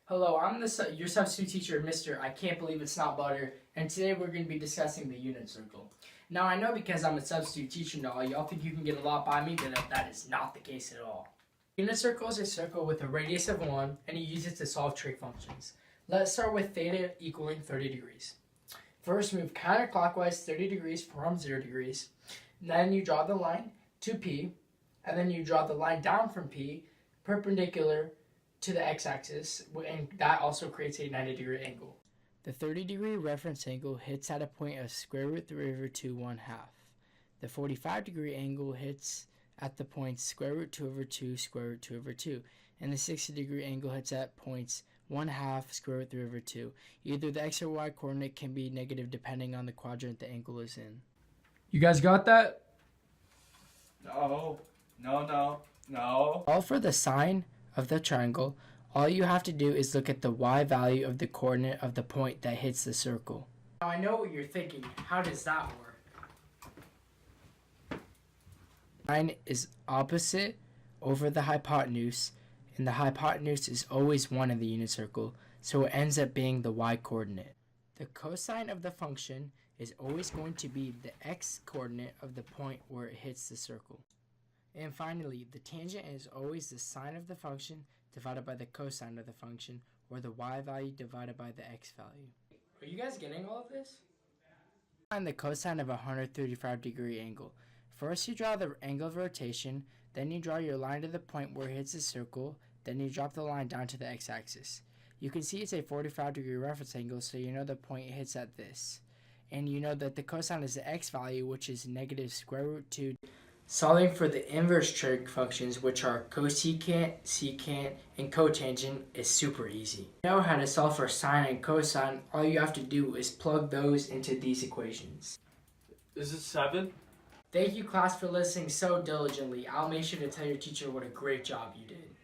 Hello, I'm your substitute teacher, Mr. I Can't Believe It's Not Butter, and today we're going to be discussing the unit circle. Now, I know because I'm a substitute teacher now, y'all think you can get a lot by me, but that is not the case at all. Unit circle is a circle with a radius of 1, and you use it to solve trig functions. Let's start with theta equaling 30 degrees. First, move counterclockwise 30 degrees from 0 degrees. Then you draw the line to P, and then you draw the line down from P, perpendicular to the x-axis, and that also creates a 90-degree angle. The 30-degree reference angle hits at a point of square root 3 over 2 1/2. The 45-degree angle hits at the points square root 2 over 2, square root 2 over 2, and the 60-degree angle hits at points 1/2, square root 3 over 2. Either the x or y coordinate can be negative depending on the quadrant the angle is in. You guys got that? No. All for the sine of the triangle, all you have to do is look at the y value of the coordinate of the point that hits the circle. Now I know what you're thinking, how does that work? Sine is opposite over the hypotenuse, and the hypotenuse is always 1 in the unit circle, so it ends up being the y coordinate. The cosine of the function is always going to be the x coordinate of the point where it hits the circle. And finally, the tangent is always the sine of the function divided by the cosine of the function, or the y value divided by the x value. Are you guys getting all of this? Find the cosine of a 135-degree angle. First you draw the angle of rotation, then you draw your line to the point where it hits the circle, then you drop the line down to the x-axis. You can see it's a 45-degree reference angle, so you know the point hits at this. And you know that the cosine is the x value, which is negative square root 2. Solving for the inverse trig functions, which are cosecant, secant, and cotangent, is super easy. You know how to solve for sine and cosine. All you have to do is plug those into these equations. Is it 7? Thank you, class, for listening so diligently. I'll make sure to tell your teacher what a great job you did.